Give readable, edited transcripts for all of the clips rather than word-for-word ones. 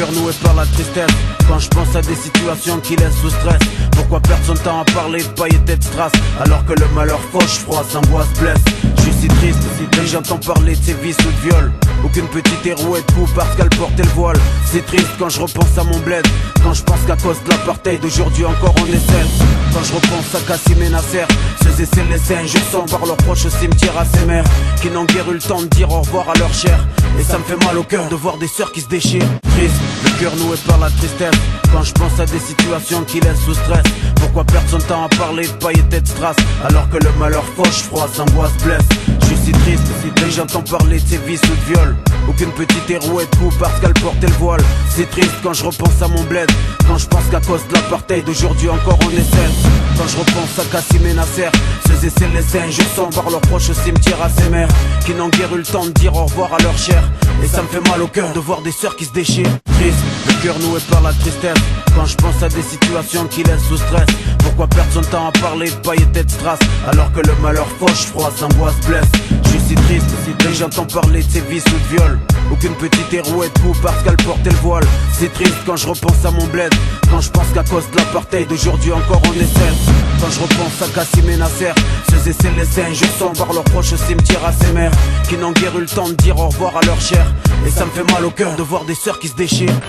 cœur noué par la tristesse. Quand je pense à des situations qui laissent sous stress. Pourquoi perdre son temps à parler de paillettes et de strass, alors que le malheur fauche, froid, s'angoisse, blesse. Je suis si triste, dès que j'entends parler de ses vices ou de viol. Aucune petite hérouette de coup parce qu'elle portait le voile. C'est triste quand je repense à mon bled. Quand je pense qu'à cause de l'apartheid d'aujourd'hui encore on essaie. Quand je repense à Kassim et Nasser, ceux et celles les injustants par leurs proches au cimetière à ces mères qui n'ont guère eu le temps de dire au revoir à leur chair. Et ça me fait mal au cœur de voir des sœurs qui se déchirent. Triste, le cœur noué par la tristesse. Quand je pense à des situations qui laissent sous stress. Pourquoi perdre son temps à parler de paillettes et de strass, alors que le malheur fauche, froid, s'angoisse, blesse. Je suis si triste, dès que j'entends parler de ses vices ou de viol. Aucune petite hérouette de coup parce qu'elle portait le voile. C'est triste quand je repense à mon bled. Quand je pense qu'à cause de l'apartheid d'aujourd'hui encore on essaie. Quand je repense à Kassim et Nasser, ceux et celles les injustants par leurs proches au cimetière à ces mères qui n'ont guère eu le temps de dire au revoir à leur chair. Et ça me fait mal au cœur de voir des sœurs qui se déchirent. Triste, le cœur noué par la tristesse. Quand je pense à des situations qui laissent sous stress. Pourquoi perdre son temps à parler de paillettes et de strass, alors que le malheur fauche, froid, s'angoisse, blesse. Je suis si triste, dès que j'entends parler de ses vices ou de viol. Aucune petite hérouette de coup parce qu'elle portait le voile. C'est triste quand je repense à mon bled. Quand je pense qu'à cause de l'apartheid d'aujourd'hui encore on essaie. Quand je repense à Kassim et Nasser, ceux et celles les injustants par leurs proches au cimetière à ces mères qui n'ont guère eu le temps de dire au revoir à leur chair. Et ça me fait mal au cœur de voir des sœurs qui se déchirent.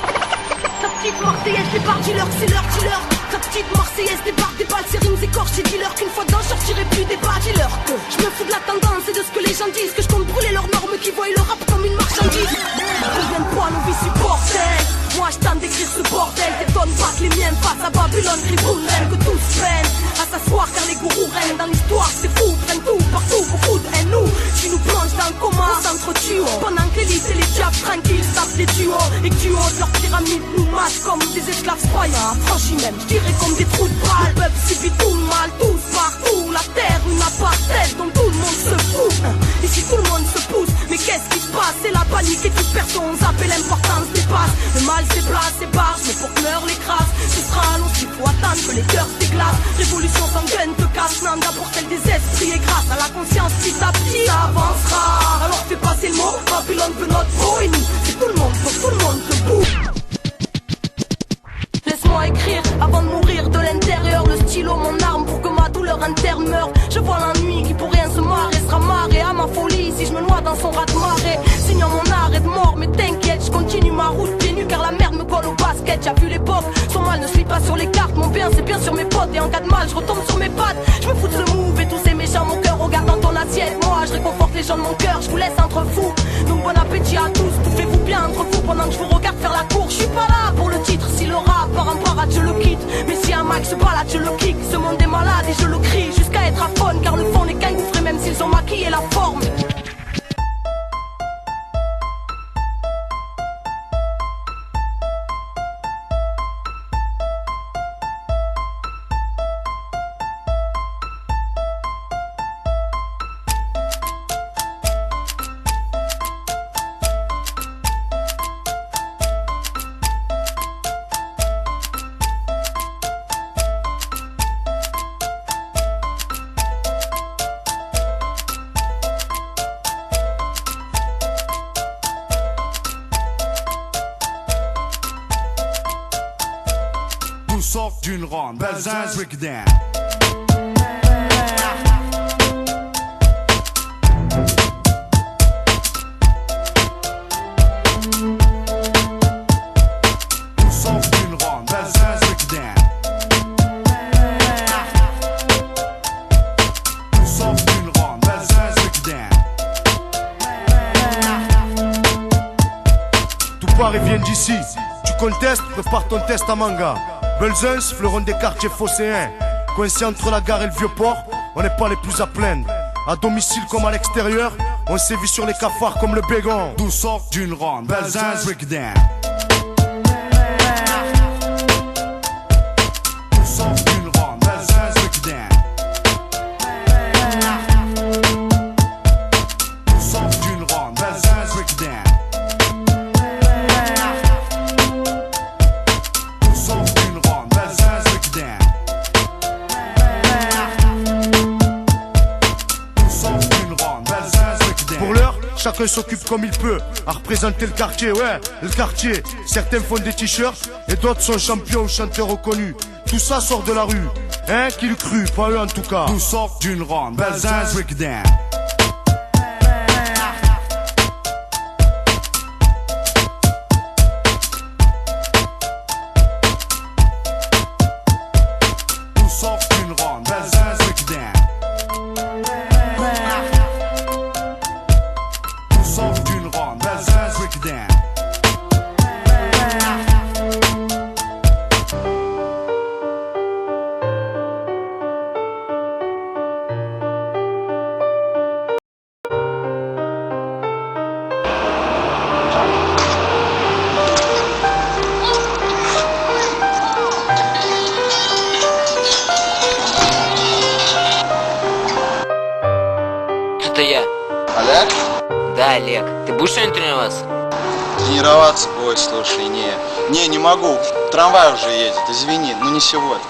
Ta petite Marseillaise débarque dealer, c'est leur dealer. Ta petite Marseillaise débarque des balles, ses rimes écorchées dealer. Qu'une fois dedans, je sortirai plus des bas dealer. Je me fous de la tendance et de ce que les gens disent, que je compte brûler leurs normes, qui voient le rap comme une marchandise. Combien de poids nos vies supportent. Moi je tente d'écrire ce bordel. T'étonnes pas que les miens face à Babylone crient Boulren, que tous peinent à s'asseoir car les gourous règnent dans l'histoire. C'est fou, prennent tout, partout, beaucoup de haine. Nous, tu nous plonges dans le coma, on s'entretue pendant que l'élite et les diables tranquilles tapent des duos. Et que tu oses leur pyramide nous massent comme des esclaves sproyants. Franchis même, je dirais comme des trous de balle. Le peuple subit tout le mal, tous partout. La terre, une apartheid dont tout le monde se fout. Ici tout le monde se pousse, mais qu'est-ce qui se passe? C'est la panique et toute personne zappe et l'importance dépasse. Le mal c'est place, c'est barge, mais pour que l'heure l'écrase, ce sera long s'il faut attendre que les cœurs se déglacent. Révolution sanguine te casse, n'en pour celle des esprits. Et grâce à la conscience petit à petit, ça avancera. Alors fais passer le mot, Babylone veut notre peau. Et nous, c'est tout le monde, pour tout le monde debout. Laisse-moi écrire avant de mourir de l'intérieur. Le stylo, mon arme pour que ma douleur interne meure. Je vois la nuit qui pour rien se marre et sera marrée à ma folie si je me noie dans son raz de marée. Signant mon arrêt de mort, mais t'inquiète, je continue ma route pieds nus car la merde me colle au basket. J'ai vu l'époque, son mal ne suit pas sur les cartes. Mon bien c'est bien sur mes potes et en cas de mal je retombe sur mes pattes. Je me fous de ce move et tous ces méchants mon cœur regarde dans ton assiette. Moi je réconforte les gens de mon cœur, je vous laisse entre fous. Donc bon appétit à tous, bouffez-vous bien entre vous pendant que je vous regarde faire la cour. Je suis pas là pour le titre, si le rap part en parade je le quitte. Mais si un max se balade je le kick. Ce monde est malade et je le crie jusqu'à être aphone, car le fond n'est qu'un gouffre même s'ils ont maquillé la forme. Sort d'une ronde, Belzins breakdown. Sort d'une ronde, Belzins breakdown. Sort d'une ronde, Belzins breakdown. Tout part et vient d'ici. Tu contestes, prépare ton test à manga. Belzins, fleuron des quartiers phocéens. Coincé entre la gare et le vieux port, on n'est pas les plus à plaindre. À domicile comme à l'extérieur, on sévit sur les cafards comme le bégon. D'où sort d'une ronde, Belzins breakdown. D'où sort d'une ronde, Belzins breakdown. D'où sort d'une ronde, Belzins breakdown. D'où sort d'une ronde, Belzins breakdown. D'où sort d'une ronde, Belzins breakdown. Pour l'heure, chacun s'occupe comme il peut à représenter le quartier, ouais, le quartier. Certains font des t-shirts et d'autres sont champions ou chanteurs reconnus. Tout ça sort de la rue, hein, qui le cru, pas eux en tout cas. Tout sort d'une ronde, Belzins breakdown. Tout sort d'une ronde, Belzins breakdown. Tout sort d'une ronde, Belzins breakdown. Это я. Олег? Да, Олег. Ты будешь сегодня тренироваться? Тренироваться? Ой, слушай, не могу. Трамвай уже едет, извини, но не сегодня.